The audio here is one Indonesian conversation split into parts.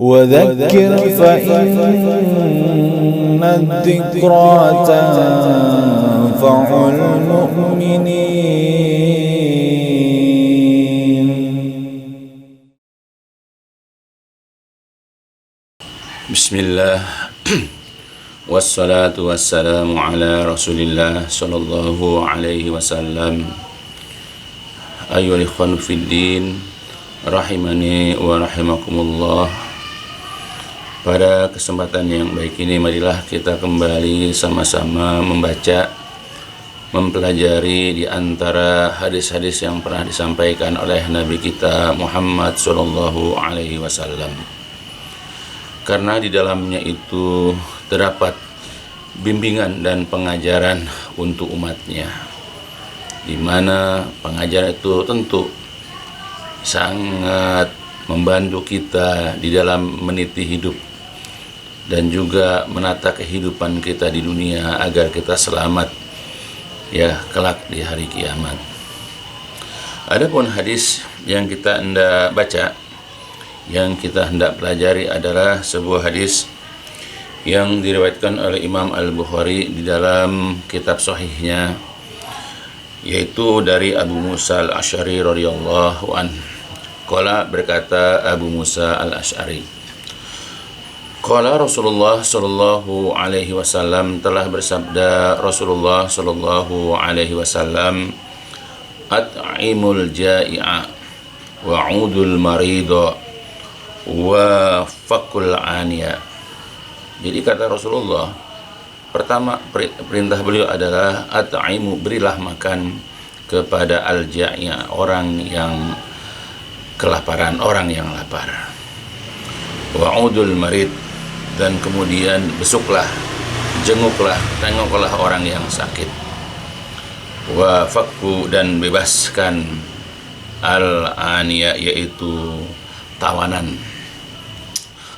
وذكر فإن الذكرى تنفع المؤمنين. Bismillah. Wassalatu wassalamu ala Rasulillah sallallahu alaihi wasallam. Ayyuhal ikhwan fiddin, rahimani wa rahimakumullah. Pada kesempatan yang baik ini, marilah kita kembali sama-sama membaca, mempelajari di antara hadis-hadis yang pernah disampaikan oleh Nabi kita Muhammad sallallahu alaihi wasallam. Karena di dalamnya itu terdapat bimbingan dan pengajaran untuk umatnya, di mana pengajaran itu tentu sangat membantu kita di dalam meniti hidup dan juga menata kehidupan kita di dunia agar kita selamat ya kelak di hari kiamat. Adapun hadis yang kita hendak baca, yang kita hendak pelajari adalah sebuah hadis yang diriwayatkan oleh Imam Al-Bukhari di dalam kitab sahihnya, yaitu dari Abu Musa Al-Asy'ari radhiyallahu anhu. Qala, berkata Abu Musa Al-Asy'ari, qala Rasulullah sallallahu alaihi wasallam, telah bersabda Rasulullah sallallahu alaihi wasallam, at'imul ja'i'a wa'udul marida wa fakul aniya. Jadi kata Rasulullah, pertama perintah beliau adalah at'imu, berilah makan kepada al-ja'i'a, orang yang kelaparan, orang yang lapar. Wa'udul marid, dan kemudian besuklah, jenguklah, tengoklah orang yang sakit. Wa fakku, dan bebaskan al-aniya, yaitu tawanan.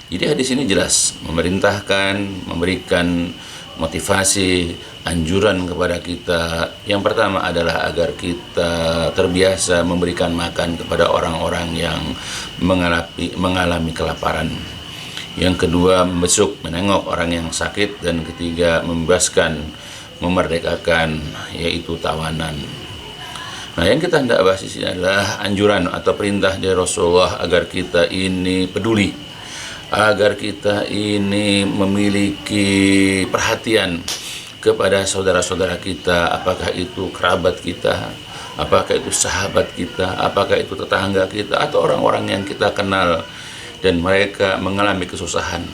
Jadi hadis ini jelas memerintahkan, memberikan motivasi, anjuran kepada kita. Yang pertama adalah agar kita terbiasa memberikan makan kepada orang-orang yang mengalami kelaparan. Yang kedua, membesuk, menengok orang yang sakit. Dan ketiga, membebaskan, memerdekakan, yaitu tawanan. Nah, yang kita hendak bahas di sini adalah anjuran atau perintah dari Rasulullah agar kita ini peduli, agar kita ini memiliki perhatian kepada saudara-saudara kita, apakah itu kerabat kita, apakah itu sahabat kita, apakah itu tetangga kita, atau orang-orang yang kita kenal dan mereka mengalami kesusahan,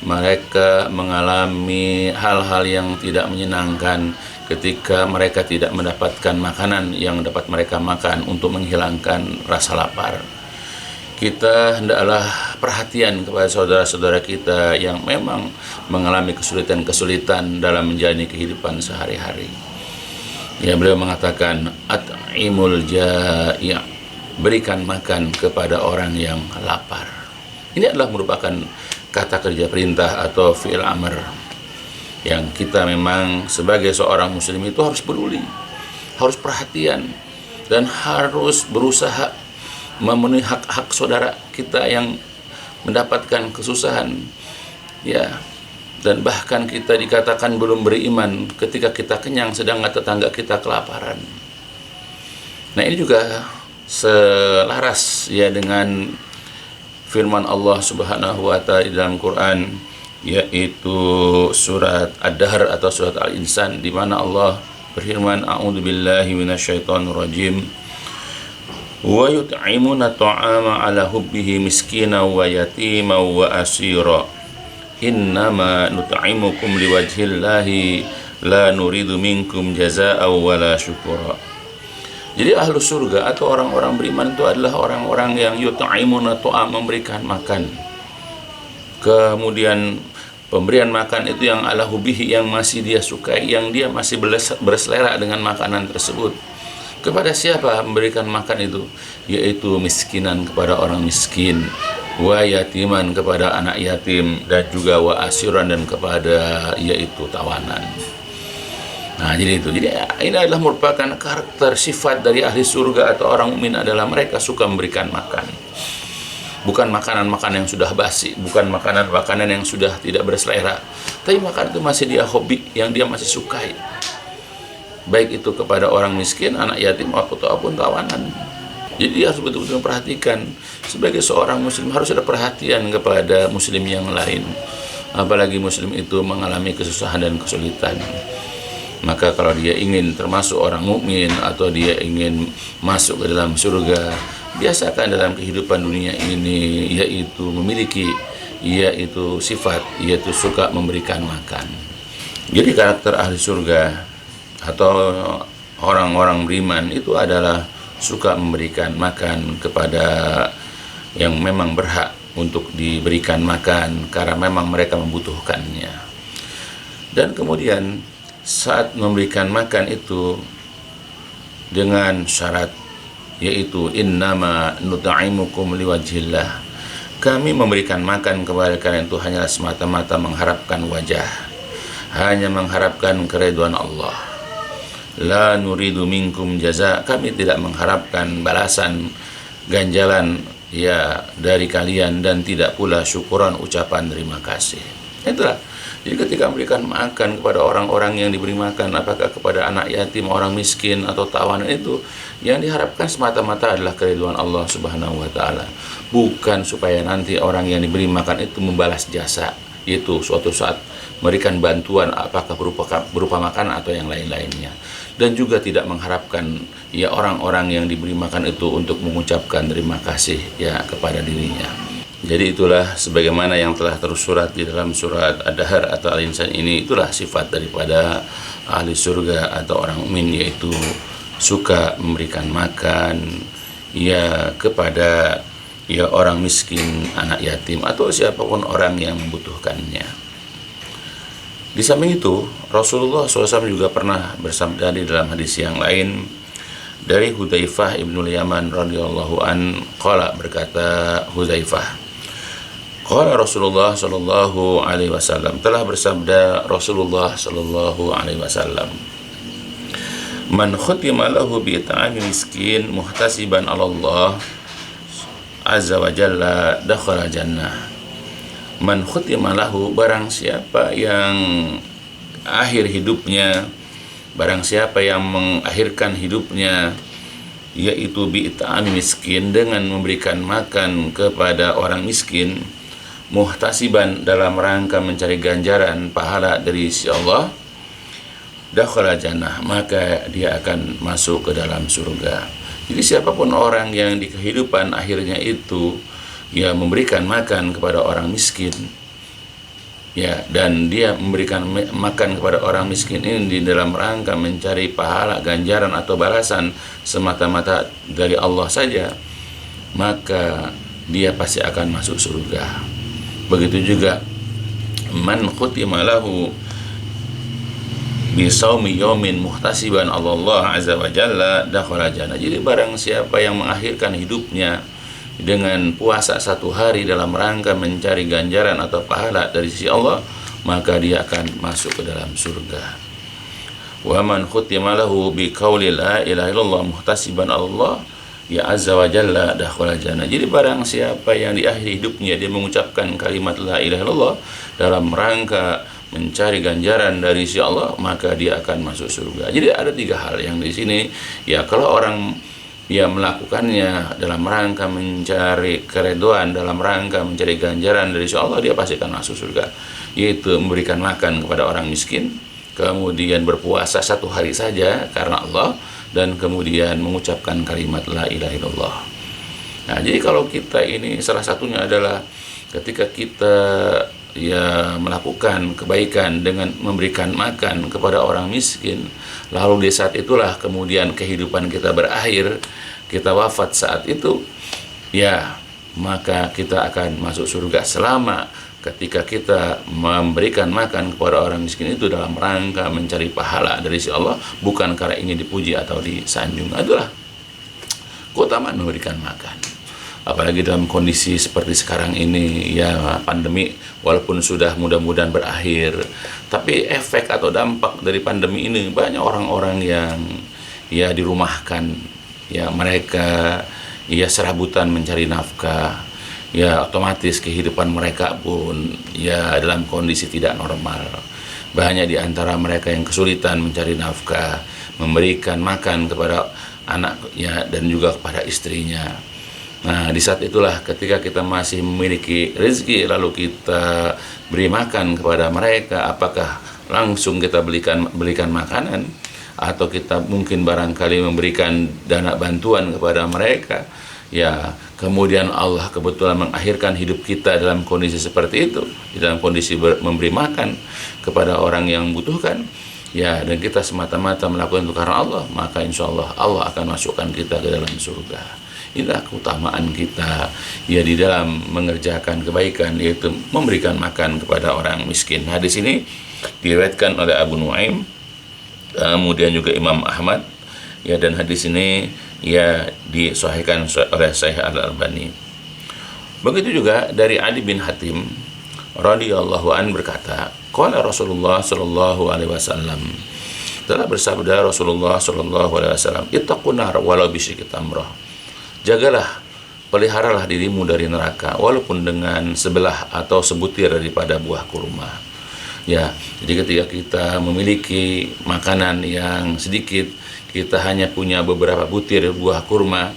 mereka mengalami hal-hal yang tidak menyenangkan ketika mereka tidak mendapatkan makanan yang dapat mereka makan untuk menghilangkan rasa lapar. Kita hendaklah perhatian kepada saudara-saudara kita yang memang mengalami kesulitan-kesulitan dalam menjalani kehidupan sehari-hari. Ya, beliau mengatakan at'imul ja'i', berikan makan kepada orang yang lapar. Ini adalah merupakan kata kerja perintah atau fi'il amr yang kita memang sebagai seorang muslim itu harus peduli, harus perhatian, dan harus berusaha memenuhi hak-hak saudara kita yang mendapatkan kesusahan, ya. Dan bahkan kita dikatakan belum beriman ketika kita kenyang sedangkan tetangga kita kelaparan. Nah, ini juga selaras ya dengan firman Allah Subhanahu wa taala di dalam Quran, yaitu surat Ad-Dahr atau surat Al-Insan, di mana Allah berfirman, a'udzubillahi minasyaitonir rajim, wa yut'imuna ta'ama ala hubbihi miskina wa yatima wa asira innama nut'imukum liwajhillahi la nuridu minkum jazaa'an wala syukura. Jadi ahlu surga atau orang-orang beriman itu adalah orang-orang yang yut'imuna ta'am, memberikan makan. Kemudian pemberian makan itu yang ala hubihi, yang masih dia sukai, yang dia masih berselera dengan makanan tersebut. Kepada siapa memberikan makan itu? Yaitu miskinan, kepada orang miskin, wa yatiman, kepada anak yatim, dan juga wa asiran, dan kepada yaitu tawanan. Nah, jadi itu. Jadi ini adalah merupakan karakter sifat dari ahli surga atau orang mukmin, adalah mereka suka memberikan makan. bukan makanan-makanan yang sudah basi, bukan makanan-makanan yang sudah tidak berselera, tapi makanan itu masih dia hobi, yang dia masih sukai, baik itu kepada orang miskin, anak yatim, ataupun tawanan. Jadi dia harus betul-betul memperhatikan. Sebagai seorang muslim harus ada perhatian kepada muslim yang lain, apalagi muslim itu mengalami kesusahan dan kesulitan. Maka kalau dia ingin termasuk orang mukmin atau dia ingin masuk ke dalam surga, biasakan dalam kehidupan dunia ini yaitu memiliki yaitu sifat yaitu suka memberikan makan. Jadi karakter ahli surga atau orang-orang beriman itu adalah suka memberikan makan kepada yang memang berhak untuk diberikan makan karena memang mereka membutuhkannya. Dan kemudian saat memberikan makan itu dengan syarat yaitu innama nut'imukum liwajhillah, kami memberikan makan kepada kalian itu hanyalah semata-mata mengharapkan wajah, hanya mengharapkan keridhaan Allah. La nuridu minkum jaza, kami tidak mengharapkan balasan ganjalan ya dari kalian dan tidak pula syukuran ucapan terima kasih. Itulah. Jadi ketika memberikan makan kepada orang-orang yang diberi makan, apakah kepada anak yatim, orang miskin atau tawanan, itu yang diharapkan semata-mata adalah keridhaan Allah Subhanahu wa taala. Bukan supaya nanti orang yang diberi makan itu membalas jasa, yaitu suatu saat memberikan bantuan apakah berupa makanan atau yang lain-lainnya. Dan juga tidak mengharapkan ya orang-orang yang diberi makan itu untuk mengucapkan terima kasih ya kepada dirinya. Jadi itulah sebagaimana yang telah tersurat di dalam surat Ad-Dahr atau Al-Insan ini, itulah sifat daripada ahli surga atau orang mukmin, yaitu suka memberikan makan ya kepada ya orang miskin, anak yatim atau siapapun orang yang membutuhkannya. Di samping itu Rasulullah SAW juga pernah bersabda di dalam hadis yang lain dari Hudzaifah ibnul Yaman radhiyallahu an, qala, berkata Hudzaifah, qala Rasulullah sallallahu alaihi wasallam, telah bersabda Rasulullah sallallahu alaihi wasallam, man khutima lahu bi it'ami miskin muhtasiban 'ala Allah azza wa jalla dakhala jannah. Man khutima lahu, barang siapa yang akhir hidupnya, barang siapa yang mengakhirkan hidupnya yaitu bi it'ami miskin, dengan memberikan makan kepada orang miskin, muhtasiban, dalam rangka mencari ganjaran pahala dari si Allah, dakhala jannah, maka dia akan masuk ke dalam surga. Jadi siapapun orang yang di kehidupan akhirnya itu ya memberikan makan kepada orang miskin ya, dan dia memberikan makan kepada orang miskin ini di dalam rangka mencari pahala, ganjaran atau balasan semata-mata dari Allah saja, maka dia pasti akan masuk surga. Begitu juga man khutima lahu bi shaumi yaumin muhtasiban 'ala Allah azza wa jalla dakhala jannah. Jadi barang siapa yang mengakhirkan hidupnya dengan puasa satu hari dalam rangka mencari ganjaran atau pahala dari sisi Allah, maka dia akan masuk ke dalam surga. Wa man khutima lahu bi qauli la ilaha illallah muhtasiban 'ala Allah ya azza wa jalla dakhala jannah. Jadi barang siapa yang di akhir hidupnya dia mengucapkan kalimat la ilaha illallah dalam rangka mencari ganjaran dari si Allah, maka dia akan masuk surga. Jadi ada tiga hal yang di sini ya, kalau orang ya melakukannya dalam rangka mencari keridhaan, dalam rangka mencari ganjaran dari si Allah, dia pasti akan masuk surga. Yaitu memberikan makan kepada orang miskin, kemudian berpuasa satu hari saja karena Allah, dan kemudian mengucapkan kalimat la ilaha illallah. Nah, jadi kalau kita ini salah satunya adalah ketika kita ya melakukan kebaikan dengan memberikan makan kepada orang miskin, lalu di saat itulah kemudian kehidupan kita berakhir, kita wafat saat itu, ya maka kita akan masuk surga selama ketika kita memberikan makan kepada orang miskin itu dalam rangka mencari pahala dari si Allah, bukan karena ingin dipuji atau disanjung. Itulah keutamaan memberikan makan. Apalagi dalam kondisi seperti sekarang ini, ya pandemi walaupun sudah mudah-mudahan berakhir, tapi efek atau dampak dari pandemi ini banyak orang-orang yang ya dirumahkan, ya mereka ya serabutan mencari nafkah, ya otomatis kehidupan mereka pun ya dalam kondisi tidak normal. Banyak di antara mereka yang kesulitan mencari nafkah, memberikan makan kepada anaknya dan juga kepada istrinya. Nah, di saat itulah ketika kita masih memiliki rezeki lalu kita beri makan kepada mereka, apakah langsung kita berikan makanan atau kita mungkin barangkali memberikan dana bantuan kepada mereka, ya kemudian Allah kebetulan mengakhirkan hidup kita dalam kondisi seperti itu, dalam kondisi memberi makan kepada orang yang membutuhkan, ya, dan kita semata-mata melakukan itu karena Allah, maka insya Allah Allah akan masukkan kita ke dalam surga. Inilah keutamaan kita ya di dalam mengerjakan kebaikan, yaitu memberikan makan kepada orang miskin. Hadis ini diriwayatkan oleh Abu Nuaim, kemudian juga Imam Ahmad, ya, dan hadis ini ya disahihkan oleh Syekh Al-Albani. Begitu juga dari Ali bin Hatim radhiyallahu an berkata, qala Rasulullah sallallahu alaihi wasallam, telah bersabda Rasulullah sallallahu alaihi wasallam, ittaqun nar walau bisyikki tamrah. Jagalah, peliharalah dirimu dari neraka walaupun dengan sebelah atau sebutir daripada buah kurma. Ya, jadi ketika kita memiliki makanan yang sedikit, kita hanya punya beberapa butir buah kurma,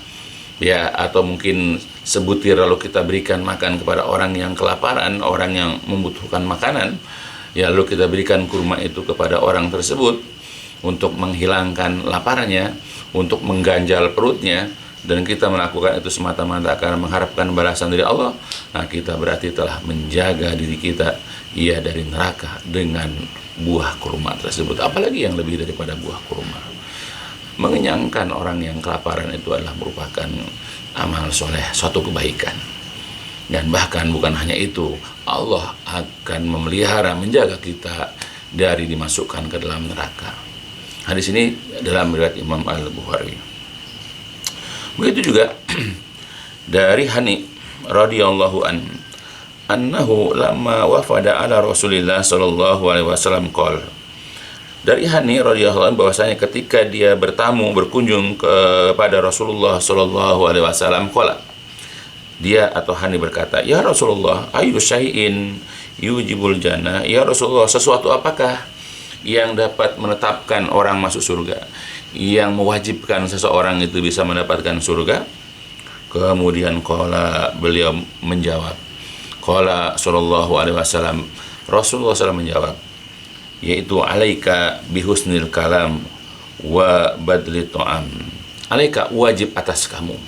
ya, atau mungkin sebutir lalu kita berikan makan kepada orang yang kelaparan, orang yang membutuhkan makanan, ya, lalu kita berikan kurma itu kepada orang tersebut untuk menghilangkan laparnya, untuk mengganjal perutnya, dan kita melakukan itu semata-mata karena mengharapkan balasan dari Allah, nah kita berarti telah menjaga diri kita ya dari neraka dengan buah kurma tersebut. Apalagi yang lebih daripada buah kurma. Mengenyangkan orang yang kelaparan itu adalah merupakan amal soleh, suatu kebaikan. Dan bahkan bukan hanya itu, Allah akan memelihara, menjaga kita dari dimasukkan ke dalam neraka. Hadis ini dalam riwayat Imam Al-Bukhari. Begitu juga dari Hani radhiyallahu annahu lamma wafada ala Rasulillah sallallahu alaihi wasallam qol. Dari Hani radhiyallahu bahwasanya ketika dia berkunjung kepada Rasulullah sallallahu alaihi wasallam qala, dia atau Hani berkata, ya Rasulullah, ayu syai'in yujibul jannah, ya Rasulullah, sesuatu apakah yang dapat menetapkan orang masuk surga, yang mewajibkan seseorang itu bisa mendapatkan surga? Kemudian beliau menjawab, qala sallallahu alaihi wasallam, Rasulullah SAW menjawab, yaitu alaika bihusnil kalam wa badli ta'am. Alaika, wajib atas kamu,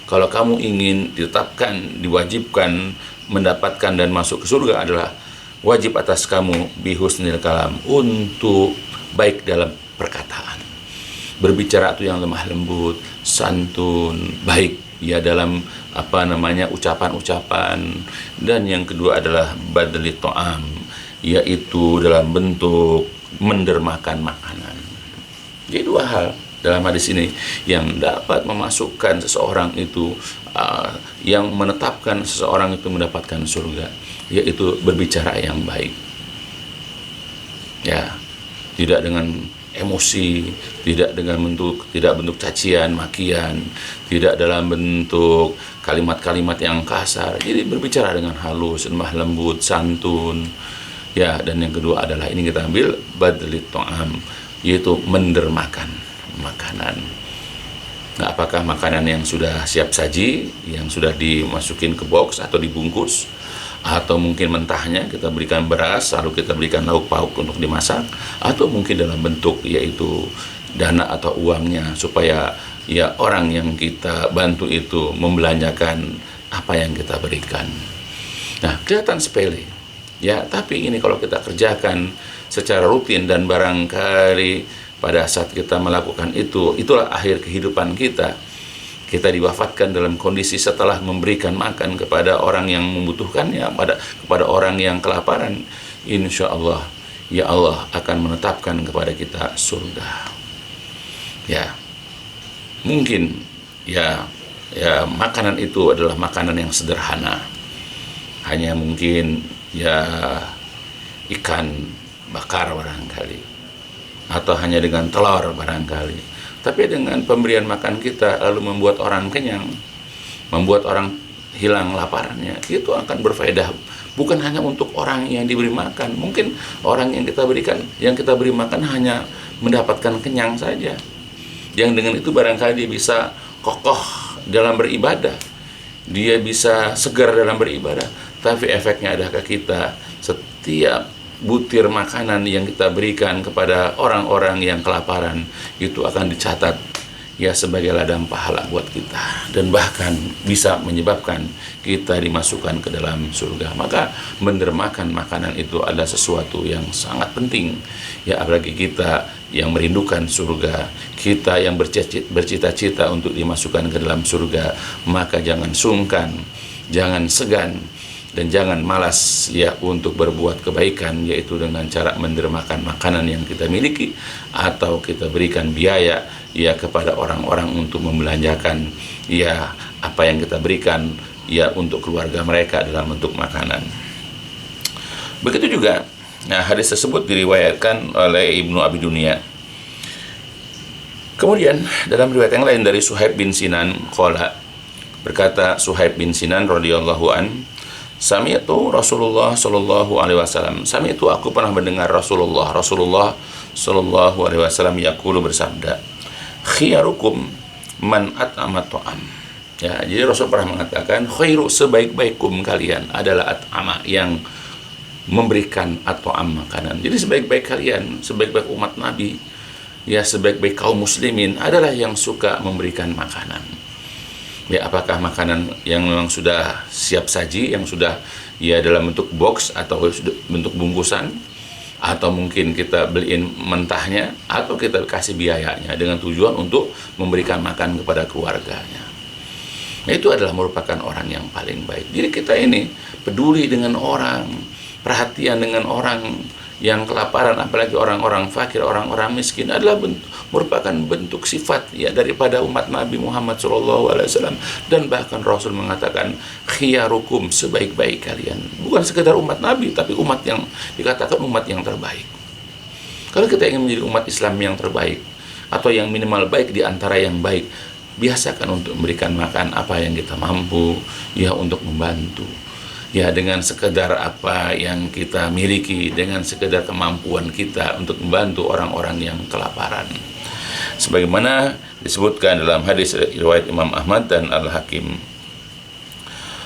kalau kamu ingin ditetapkan, diwajibkan mendapatkan dan masuk ke surga, adalah wajib atas kamu bihusnil kalam, untuk baik dalam perkataan, berbicara itu yang lemah lembut, santun, baik ya dalam ucapan-ucapan. Dan yang kedua adalah badli ta'am, yaitu dalam bentuk mendermakan makanan. Jadi dua hal dalam hadis ini yang dapat memasukkan seseorang itu, yang menetapkan seseorang itu mendapatkan surga, yaitu berbicara yang baik, ya, tidak dengan emosi, tidak bentuk cacian, makian, tidak dalam bentuk kalimat-kalimat yang kasar. Jadi berbicara dengan halus, lemah lembut, santun, ya. Dan yang kedua adalah ini kita ambil badli ta'am, yaitu mendermakan makanan. Nah, apakah makanan yang sudah siap saji, yang sudah dimasukin ke box atau dibungkus, atau mungkin mentahnya kita berikan beras lalu kita berikan lauk pauk untuk dimasak, atau mungkin dalam bentuk yaitu dana atau uangnya, supaya ya orang yang kita bantu itu membelanjakan apa yang kita berikan. Nah, kelihatan sepele ya, tapi ini kalau kita kerjakan secara rutin dan barangkali pada saat kita melakukan itu, itulah akhir kehidupan kita. Kita diwafatkan dalam kondisi setelah memberikan makan kepada orang yang membutuhkannya, kepada orang yang kelaparan. Insya Allah, ya Allah akan menetapkan kepada kita surga. Ya, mungkin ya makanan itu adalah makanan yang sederhana, hanya mungkin ya ikan bakar barangkali, atau hanya dengan telur barangkali. Tapi dengan pemberian makan kita lalu membuat orang kenyang, membuat orang hilang laparnya, itu akan berfaedah bukan hanya untuk orang yang diberi makan. Mungkin orang yang kita beri makan hanya mendapatkan kenyang saja, yang dengan itu barangkali dia bisa kokoh dalam beribadah, dia bisa segar dalam beribadah, tapi efeknya ada ke kita. Setiap butir makanan yang kita berikan kepada orang-orang yang kelaparan itu akan dicatat ya sebagai ladang pahala buat kita, dan bahkan bisa menyebabkan kita dimasukkan ke dalam surga. Maka mendermakan makanan itu adalah sesuatu yang sangat penting ya, apalagi kita yang merindukan surga, kita yang bercita-cita untuk dimasukkan ke dalam surga. Maka jangan sungkan, jangan segan, dan jangan malas ya untuk berbuat kebaikan, yaitu dengan cara mendermakan makanan yang kita miliki, atau kita berikan biaya ya kepada orang-orang untuk membelanjakan ya apa yang kita berikan ya untuk keluarga mereka dalam bentuk makanan. Begitu juga, nah hadis tersebut diriwayatkan oleh Ibnu Abi Dunya. Kemudian dalam riwayat yang lain dari Suhaib bin Sinan qala, berkata Suhaib bin Sinan radhiyallahu an, sami'tu Rasulullah sallallahu alaihi wasallam, sami'tu aku pernah mendengar Rasulullah sallallahu alaihi wasallam yaqulu, bersabda, khiyarukum man at'ama ta'am. Ya, jadi Rasul pernah mengatakan khairu, sebaik-baikum kalian adalah at'ama, yang memberikan at'am makanan. Jadi sebaik-baik kalian, sebaik-baik umat Nabi, ya sebaik-baik kaum muslimin adalah yang suka memberikan makanan. Ya, apakah makanan yang memang sudah siap saji, yang sudah ya dalam bentuk box atau bentuk bungkusan, atau mungkin kita beliin mentahnya, atau kita kasih biayanya dengan tujuan untuk memberikan makan kepada keluarganya. Nah, itu adalah merupakan orang yang paling baik. Jadi kita ini peduli dengan orang, perhatian dengan orang yang kelaparan, apalagi orang-orang fakir, orang-orang miskin, adalah merupakan bentuk sifat ya daripada umat Nabi Muhammad SAW. Dan bahkan Rasul mengatakan khiyarukum, sebaik-baik kalian. Bukan sekedar umat Nabi, tapi umat yang dikatakan umat yang terbaik. Kalau kita ingin menjadi umat Islam yang terbaik, atau yang minimal baik di antara yang baik, biasakan untuk memberikan makan apa yang kita mampu ya, untuk membantu ya, dengan sekedar apa yang kita miliki, dengan sekedar kemampuan kita untuk membantu orang-orang yang kelaparan. Sebagaimana disebutkan dalam hadis riwayat Imam Ahmad dan Al-Hakim.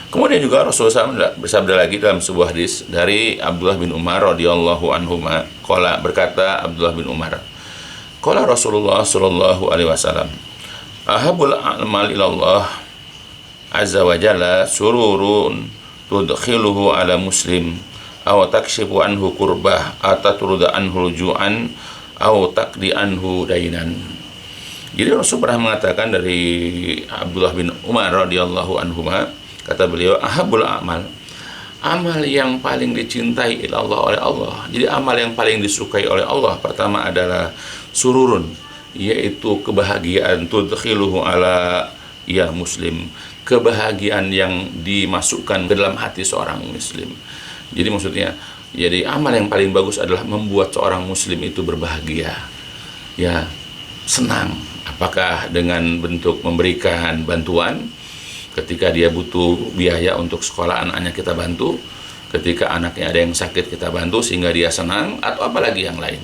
Kemudian juga Rasulullah SAW bersabda lagi dalam sebuah hadis dari Abdullah bin Umar radhiyallahu anhuma, qala, berkata Abdullah bin Umar, qala Rasulullah sallallahu alaihi wasallam, ahabul a'mal ilallah azza wa jalla sururun tudkhiluhu ala muslim aw takshifu anhu kurbah atatruda anhu ju'an aw taqdi anhu dainan. Jadi Rasul pernah mengatakan dari Abdullah bin Umar radhiyallahu anhuma, kata beliau, ahabul a'mal, amal yang paling dicintai oleh Allah, jadi amal yang paling disukai oleh Allah, pertama adalah sururun, yaitu kebahagiaan, tudkhiluhu ala ya muslim, kebahagiaan yang dimasukkan ke dalam hati seorang muslim. Jadi maksudnya, jadi amal yang paling bagus adalah membuat seorang muslim itu berbahagia ya, senang, apakah dengan bentuk memberikan bantuan ketika dia butuh biaya untuk sekolah anaknya, kita bantu, ketika anaknya ada yang sakit kita bantu sehingga dia senang, atau apalagi yang lain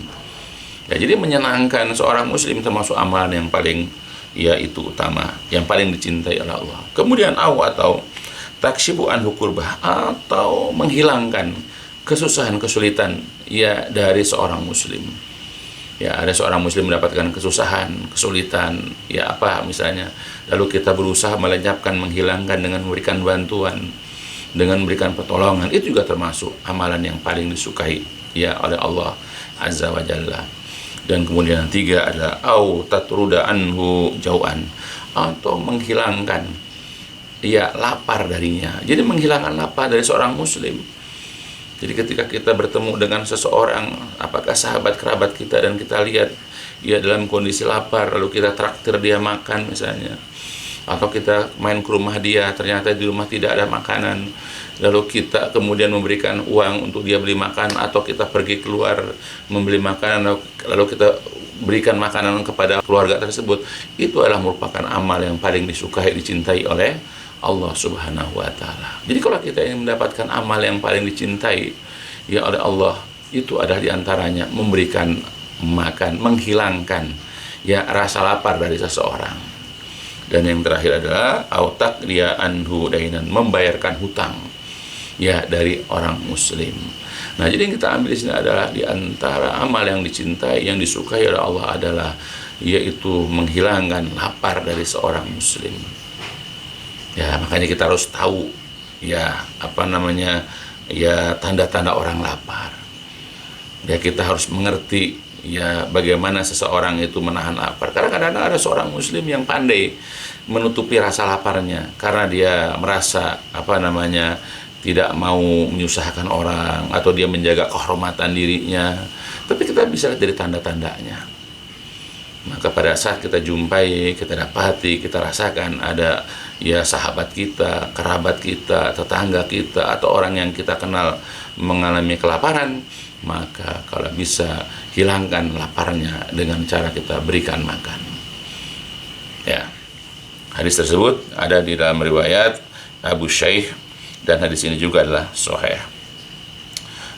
ya. Jadi menyenangkan seorang muslim termasuk amalan yang paling ya itu utama, yang paling dicintai oleh Allah. Kemudian atau takshibu anhu kurbah, atau menghilangkan kesusahan kesulitan ya dari seorang muslim. Ya, ada seorang muslim mendapatkan kesusahan, kesulitan, ya apa misalnya, lalu kita berusaha melenyapkan, menghilangkan dengan memberikan bantuan, dengan memberikan pertolongan, itu juga termasuk amalan yang paling disukai ya oleh Allah Azza wa Jalla. Dan kemudian yang tiga adalah au tatruda anhu jau'an, atau menghilangkan ya lapar darinya. Jadi menghilangkan lapar dari seorang muslim. Jadi ketika kita bertemu dengan seseorang, apakah sahabat kerabat kita, dan kita lihat ya dalam kondisi lapar, lalu kita traktir dia makan misalnya, atau kita main ke rumah dia, ternyata di rumah tidak ada makanan, lalu kita kemudian memberikan uang untuk dia beli makan, atau kita pergi keluar membeli makanan, lalu kita berikan makanan kepada keluarga tersebut, itu adalah merupakan amal yang paling disukai, dicintai oleh Allah Subhanahu wa taala. Jadi kalau kita ingin mendapatkan amal yang paling dicintai ya oleh Allah, itu adalah diantaranya memberikan makan, menghilangkan ya rasa lapar dari seseorang. Dan yang terakhir adalah autak dia anhu dainan, membayarkan hutang ya dari orang muslim. Nah, jadi yang kita ambil di sini adalah di antara amal yang dicintai, yang disukai oleh Allah adalah yaitu menghilangkan lapar dari seorang muslim. Ya, makanya kita harus tahu ya ya tanda-tanda orang lapar. Ya, kita harus mengerti ya bagaimana seseorang itu menahan lapar. Karena kadang-kadang ada seorang muslim yang pandai menutupi rasa laparnya karena dia merasa tidak mau menyusahkan orang, atau dia menjaga kehormatan dirinya. Tapi kita bisa lihat dari tanda-tandanya. Maka pada saat kita jumpai, kita dapati, kita rasakan ada ya sahabat kita, kerabat kita, tetangga kita, atau orang yang kita kenal mengalami kelaparan, maka kalau bisa hilangkan laparnya dengan cara kita berikan makan. Ya, hadis tersebut ada di dalam riwayat Abu Shaykh, dan hadis ini juga adalah sahih.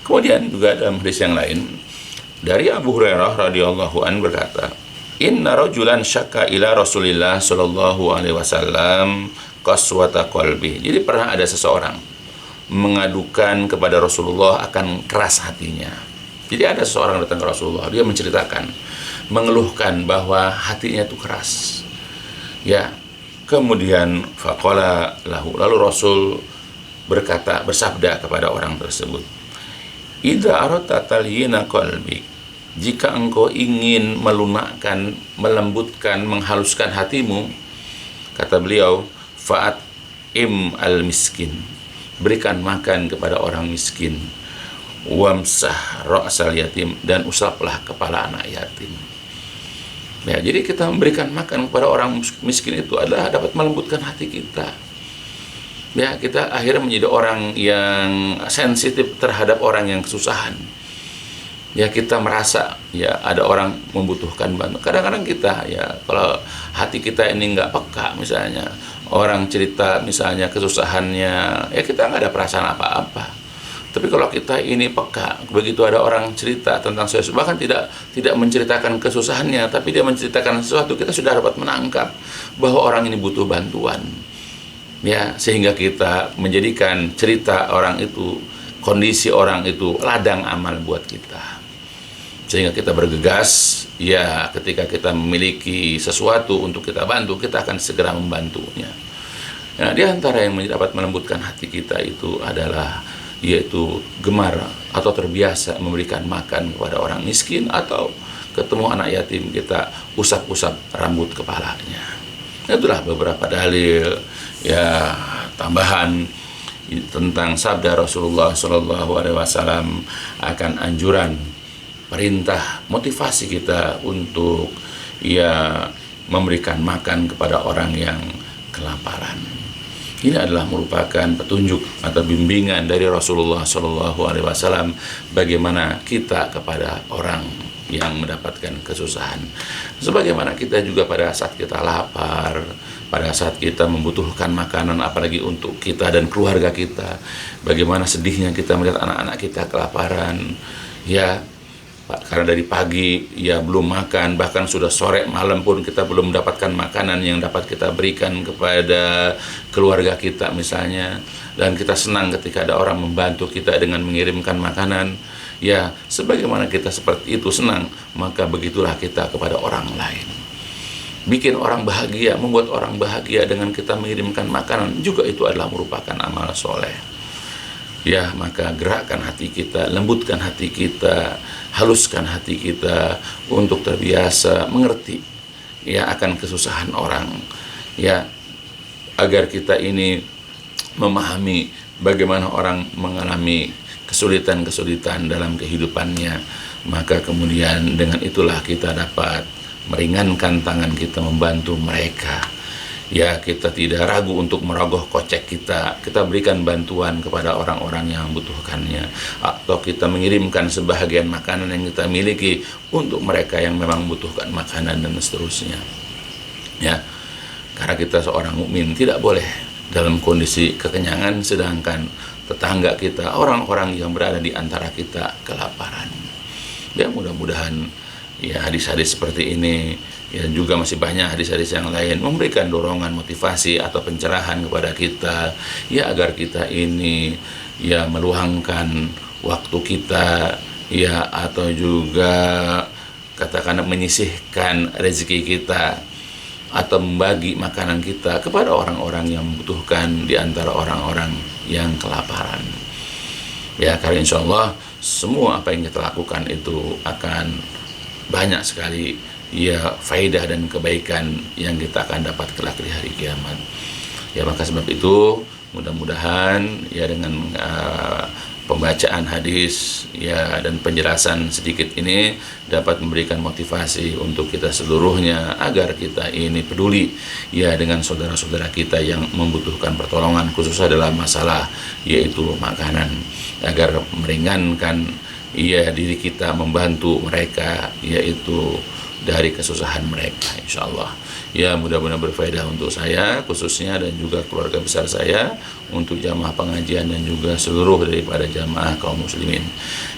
Kemudian juga dalam hadis yang lain dari Abu Hurairah radhiyallahu anhu berkata, "Inna rajulan syakka ila Rasulillah sallallahu alaihi wasallam qaswata qalbi." Jadi pernah ada seseorang mengadukan kepada Rasulullah akan keras hatinya. Jadi ada seseorang datang ke Rasulullah, dia menceritakan, mengeluhkan bahwa hatinya itu keras. Ya, kemudian faqala lahu, lalu Rasul bersabda kepada orang tersebut, "Idza aradta talyina qalbi," jika engkau ingin melunakkan, melembutkan, menghaluskan hatimu, kata beliau, fa'at im al miskin, berikan makan kepada orang miskin, wamsah ra'sal yatim, dan usaplah kepala anak yatim. Ya, jadi kita memberikan makan kepada orang miskin itu adalah dapat melembutkan hati kita. Ya, kita akhirnya menjadi orang yang sensitif terhadap orang yang kesusahan. Ya, kita merasa ya ada orang membutuhkan bantuan. Kadang-kadang kita ya kalau hati kita ini nggak peka, misalnya orang cerita misalnya kesusahannya, ya kita nggak ada perasaan apa-apa. Tapi kalau kita ini peka, begitu ada orang cerita tentang sesuatu, bahkan tidak menceritakan kesusahannya, tapi dia menceritakan sesuatu, kita sudah dapat menangkap bahwa orang ini butuh bantuan. Ya, sehingga kita menjadikan cerita orang itu, kondisi orang itu ladang amal buat kita, sehingga kita bergegas ya ketika kita memiliki sesuatu untuk kita bantu, kita akan segera membantunya. Nah, di antara yang dapat melembutkan hati kita itu adalah yaitu gemar atau terbiasa memberikan makan kepada orang miskin, atau ketemu anak yatim kita usap-usap rambut kepalanya. Itulah beberapa dalil ya tambahan tentang sabda Rasulullah Shallallahu Alaihi Wasallam akan anjuran, perintah, motivasi kita untuk ya memberikan makan kepada orang yang kelaparan. Ini adalah merupakan petunjuk atau bimbingan dari Rasulullah Shallallahu Alaihi Wasallam bagaimana kita kepada orang yang mendapatkan kesusahan. Sebagaimana kita juga pada saat kita lapar, pada saat kita membutuhkan makanan, apalagi untuk kita dan keluarga kita, bagaimana sedihnya kita melihat anak-anak kita kelaparan. Ya, karena dari pagi ya belum makan, bahkan sudah sore malam pun kita belum mendapatkan makanan yang dapat kita berikan kepada keluarga kita misalnya, dan kita senang ketika ada orang membantu kita dengan mengirimkan makanan. Ya, sebagaimana kita seperti itu senang, maka begitulah kita kepada orang lain. Bikin orang bahagia, membuat orang bahagia dengan kita mengirimkan makanan, juga itu adalah merupakan amal soleh. Ya, maka gerakkan hati kita, lembutkan hati kita, haluskan hati kita untuk terbiasa mengerti ya akan kesusahan orang, ya, agar kita ini memahami bagaimana orang mengalami kesulitan-kesulitan dalam kehidupannya. Maka kemudian dengan itulah kita dapat meringankan tangan kita membantu mereka. Ya, kita tidak ragu untuk merogoh kocek kita berikan bantuan kepada orang-orang yang membutuhkannya, atau kita mengirimkan sebahagian makanan yang kita miliki untuk mereka yang memang membutuhkan makanan, dan seterusnya. Ya, karena kita seorang mukmin tidak boleh dalam kondisi kekenyangan, sedangkan tetangga kita, orang-orang yang berada di antara kita kelaparan. Ya, mudah-mudahan ya hadis-hadis seperti ini, ya juga masih banyak hadis-hadis yang lain, memberikan dorongan, motivasi atau pencerahan kepada kita, ya agar kita ini ya meluangkan waktu kita, ya atau juga katakan menyisihkan rezeki kita atau membagi makanan kita kepada orang-orang yang membutuhkan di antara orang-orang yang kelaparan. Ya, karena insya Allah semua apa yang kita lakukan itu akan banyak sekali ya faedah dan kebaikan yang kita akan dapat kelak di hari kiamat. Ya, maka sebab itu mudah-mudahan ya dengan pembacaan hadis ya dan penjelasan sedikit ini dapat memberikan motivasi untuk kita seluruhnya agar kita ini peduli ya dengan saudara-saudara kita yang membutuhkan pertolongan, khususnya dalam masalah yaitu makanan, agar meringankan ya diri kita, membantu mereka yaitu dari kesusahan mereka, insyaallah. Ya, mudah-mudahan berfaedah untuk saya khususnya dan juga keluarga besar saya, untuk jamaah pengajian dan juga seluruh daripada jamaah kaum muslimin.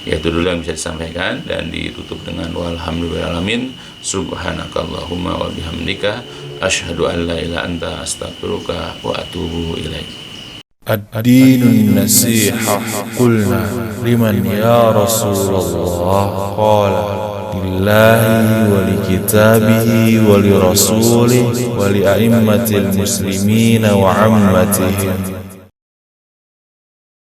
Ya, itu dulu yang bisa disampaikan dan ditutup dengan walhamdulillahirrahmanirrahim. Subhanakallahumma wa bihamdika asyhadu an la ilaha anta astaghfiruka wa atubu ilaik. الدين النصيحة قلنا لمن يا رسول الله قال لله ولكتابه ولرسوله ولأئمة المسلمين وعمتهم